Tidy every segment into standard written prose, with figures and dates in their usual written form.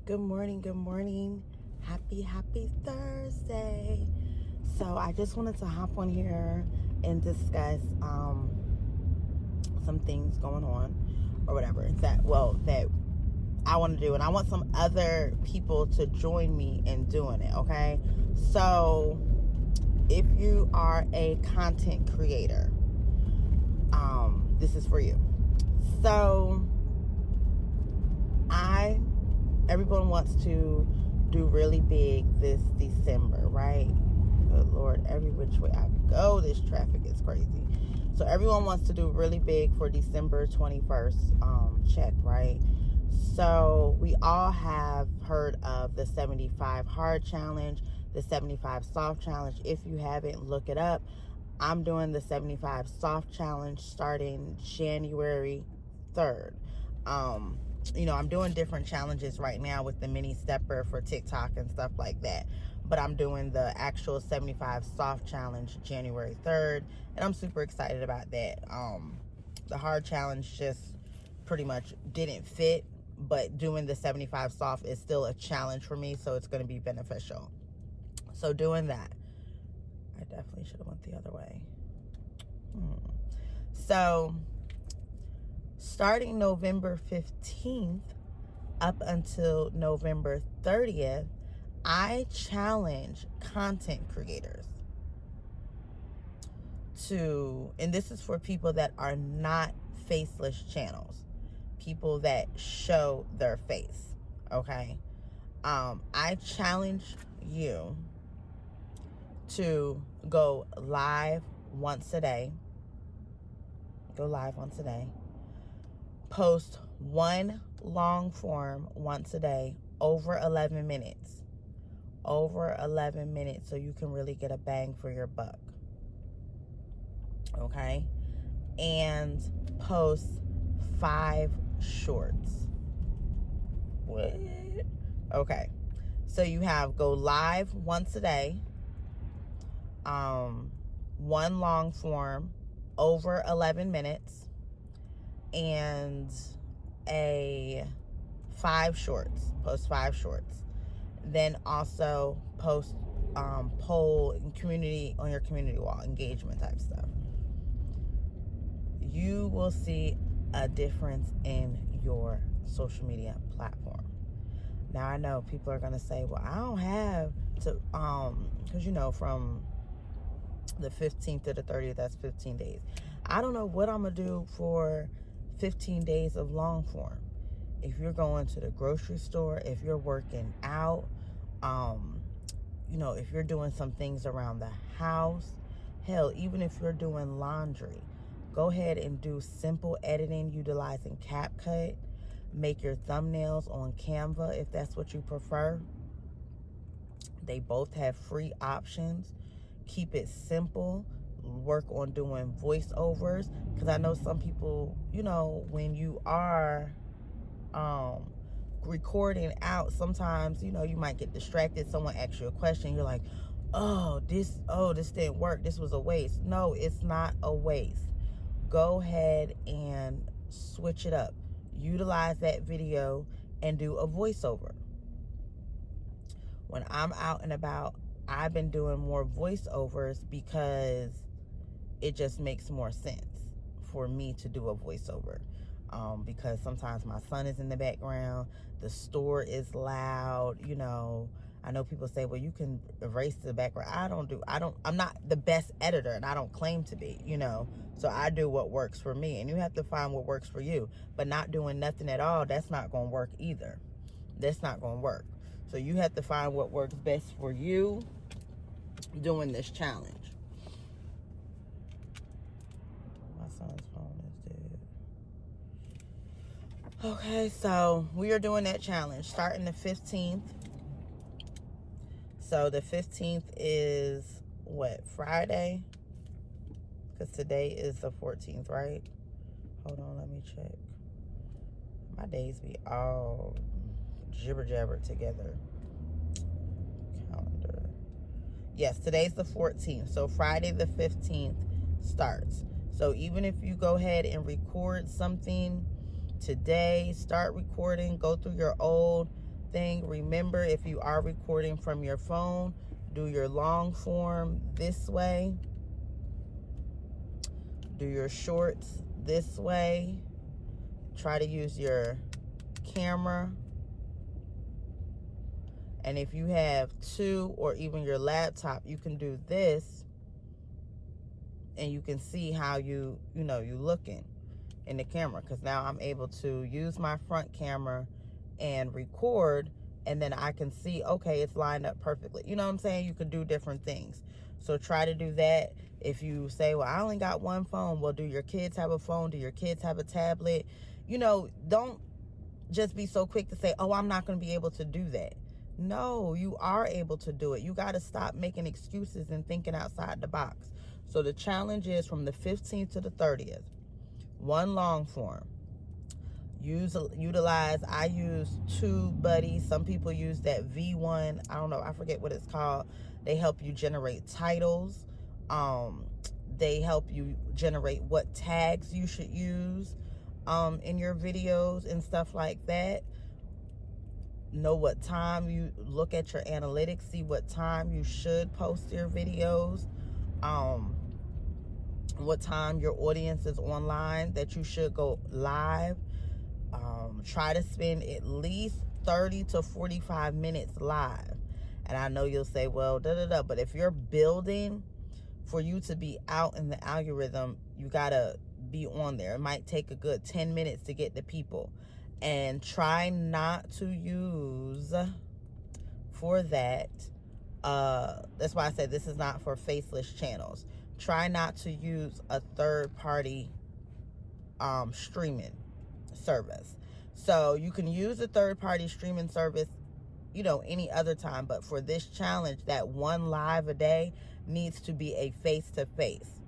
Good morning, good morning. Happy Thursday. So I just wanted to hop on here and discuss some things going on or whatever that I want to do, and I want some other people to join me in doing it, okay? So if you are a content creator, this is for you. So everyone wants to do really big this December, right? Good Lord, every which way I go, this traffic is crazy. So everyone wants to do really big for December 21st check, right? So we all have heard of the 75 hard challenge, the 75 soft challenge. If you haven't, look it up. I'm doing the 75 soft challenge starting January 3rd. I'm doing different challenges right now with the mini stepper for TikTok and stuff like that. But I'm doing the actual 75 soft challenge January 3rd. And I'm super excited about that. The hard challenge just pretty much didn't fit. But doing the 75 soft is still a challenge for me. So it's going to be beneficial. So doing that. I definitely should have went the other way. So starting November 15th up until November 30th, I challenge content creators to, and this is for people that are not faceless channels, people that show their face, okay? I challenge you to go live once a day. Post one long form once a day over 11 minutes. So you can really get a bang for your buck. Okay? And post 5 shorts. What? Okay. So you have go live once a day. One long form over 11 minutes. And post 5 shorts. Then also post poll and community on your community wall, engagement type stuff. You will see a difference in your social media platform. Now I know people are gonna say, well, I don't have to because from the 15th to the 30th, that's 15 days. I don't know what I'm gonna do for 15 days of long form. If you're going to the grocery store, if you're working out, if you're doing some things around the house, hell, even if you're doing laundry, go ahead and do simple editing utilizing CapCut. Make your thumbnails on Canva if that's what you prefer. They both have free options. Keep it simple. Work on doing voiceovers, because I know some people, when you are recording out, sometimes you might get distracted. Someone asks you a question, you're like, this didn't work, this was a waste. No, it's not a waste. Go ahead and switch it up. Utilize that video and do a voiceover. When I'm out and about, I've been doing more voiceovers because it just makes more sense for me to do a voiceover. Because sometimes my son is in the background, the store is loud, I know people say, well, you can erase the background. I'm not the best editor, and I don't claim to be, so I do what works for me, and you have to find what works for you. But not doing nothing at all, that's not going to work either. That's not going to work. So you have to find what works best for you doing this challenge. My son's phone is dead. Okay, so we are doing that challenge starting the 15th. So the 15th is what, Friday? Because today is the 14th, right? Hold on, let me check. My days be all jibber jabber together. Calendar. Yes, today's the 14th. So Friday the 15th starts. So even if you go ahead and record something today, start recording, go through your old thing. Remember, if you are recording from your phone, do your long form this way. Do your shorts this way. Try to use your camera. And if you have two or even your laptop, you can do this and you can see how you looking in the camera, because now I'm able to use my front camera and record, and then I can see, okay, it's lined up perfectly. You know what I'm saying? You could do different things. So try to do that. If you say, well, I only got one phone, well, do your kids have a phone? Do your kids have a tablet? Don't just be so quick to say, oh, I'm not going to be able to do that. No, you are able to do it. You got to stop making excuses and thinking outside the box. So the challenge is from the 15th to the 30th, one long form. Utilize, I use TubeBuddy. Some people use that V1. I don't know. I forget what it's called. They help you generate titles. They help you generate what tags you should use in your videos and stuff like that. Know what time you look at your analytics, see what time you should post your videos, what time your audience is online that you should go live. Try to spend at least 30 to 45 minutes live. And I know you'll say, well, but if you're building for you to be out in the algorithm, you gotta be on there. It might take a good 10 minutes to get the people. And try not to use for that. That's why I said this is not for faceless channels. Try not to use a third-party streaming service. So you can use a third-party streaming service, any other time. But for this challenge, that one live a day needs to be a face-to-face.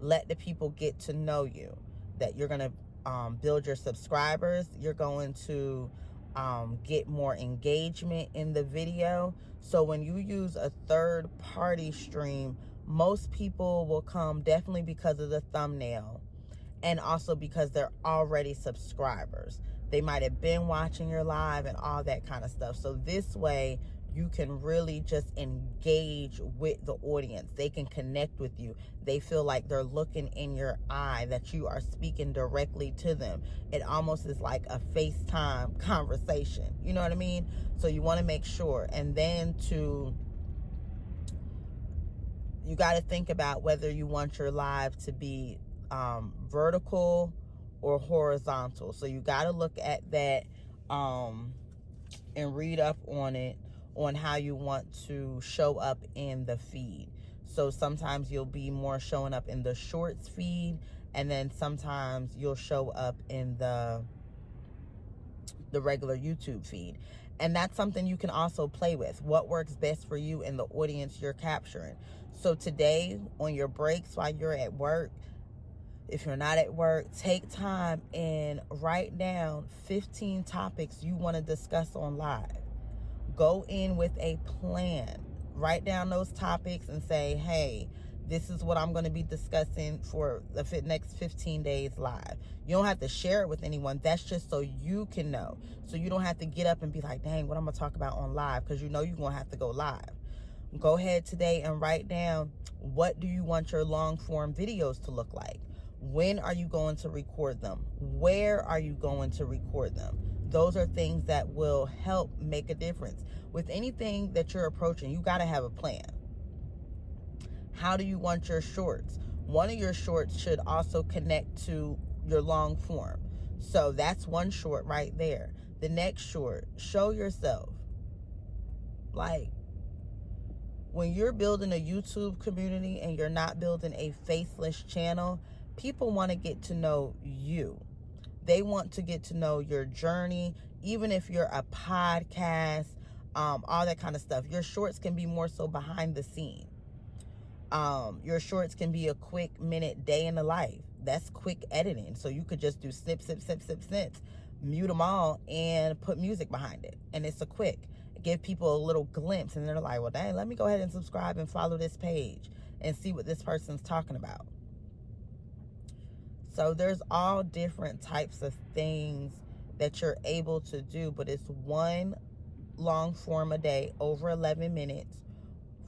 Let the people get to know you. That you're going to build your subscribers. You're going to get more engagement in the video. So when you use a third party stream, most people will come definitely because of the thumbnail, and also because they're already subscribers. They might have been watching your live and all that kind of stuff. So this way you can really just engage with the audience. They can connect with you. They feel like they're looking in your eye, that you are speaking directly to them. It almost is like a FaceTime conversation. You know what I mean? So you want to make sure. And then you got to think about whether you want your live to be vertical or horizontal. So you got to look at that and read up on it, on how you want to show up in the feed. So sometimes you'll be more showing up in the shorts feed, and then sometimes you'll show up in the regular YouTube feed. And that's something you can also play with. What works best for you and the audience you're capturing. So today, on your breaks while you're at work, if you're not at work, take time and write down 15 topics you want to discuss on live. Go in with a plan. Write down those topics and say, hey, this is what I'm going to be discussing for the next 15 days live. You don't have to share it with anyone. That's just so you can know. So you don't have to get up and be like, dang, what I'm going to talk about on live, because you're going to have to go live. Go ahead today and write down, what do you want your long form videos to look like? When are you going to record them? Where are you going to record them? Those are things that will help make a difference. With anything that you're approaching, you got to have a plan. How do you want your shorts? One of your shorts should also connect to your long form. So that's one short right there. The next short, show yourself. Like, when you're building a YouTube community and you're not building a faceless channel, people want to get to know you. They want to get to know your journey, even if you're a podcast, all that kind of stuff. Your shorts can be more so behind the scene. Your shorts can be a quick minute day in the life. That's quick editing. So you could just do snips, mute them all, and put music behind it. And it's a quick. Give people a little glimpse, and they're like, well, dang, let me go ahead and subscribe and follow this page and see what this person's talking about. So there's all different types of things that you're able to do, but it's one long form a day, over 11 minutes,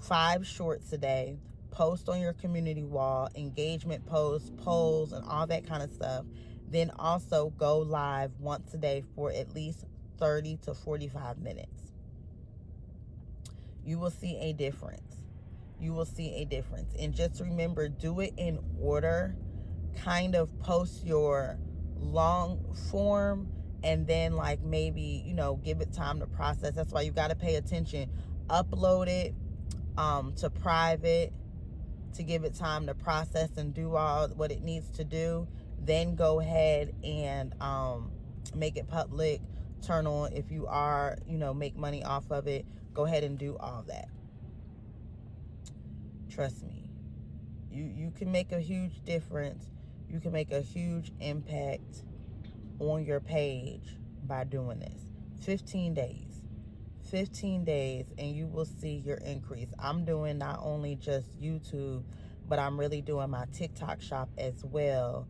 5 shorts a day, post on your community wall, engagement posts, polls, and all that kind of stuff. Then also go live once a day for at least 30 to 45 minutes. You will see a difference. You will see a difference. And just remember, do it in order. Kind of post your long form and then like maybe, give it time to process. That's why you got to pay attention. Upload it to private to give it time to process and do all what it needs to do. Then go ahead and make it public. Turn on, if you are, make money off of it. Go ahead and do all that. Trust me. You can make a huge difference. You can make a huge impact on your page by doing this. 15 days. 15 days and you will see your increase. I'm doing not only just YouTube, but I'm really doing my TikTok shop as well.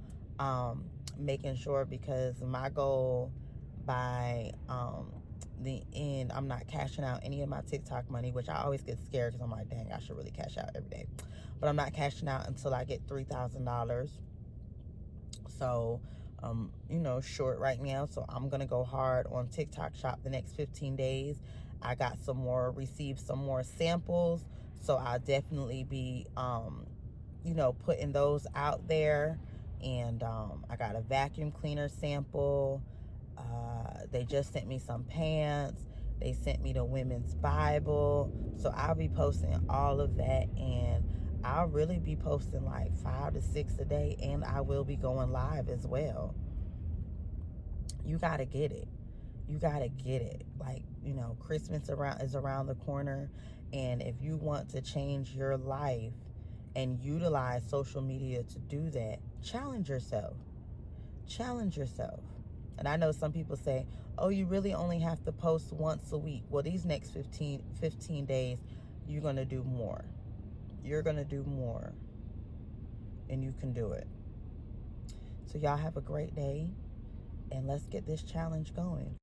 Making sure, because my goal by the end, I'm not cashing out any of my TikTok money, which I always get scared because I'm like, dang, I should really cash out every day. But I'm not cashing out until I get $3,000. So short right now, so I'm gonna go hard on TikTok shop the next 15 days. I got received some more samples, so I'll definitely be putting those out there. And I got a vacuum cleaner sample. They just sent me some pants. They sent me the women's Bible. So I'll be posting all of that, and I'll really be posting like 5 to 6 a day, and I will be going live as well. You got to get it. You got to get it. Like, Christmas is around the corner, and if you want to change your life and utilize social media to do that, challenge yourself. Challenge yourself. And I know some people say, oh, you really only have to post once a week. Well, these next 15 days, you're going to do more. You're going to do more. And you can do it. So y'all have a great day. And let's get this challenge going.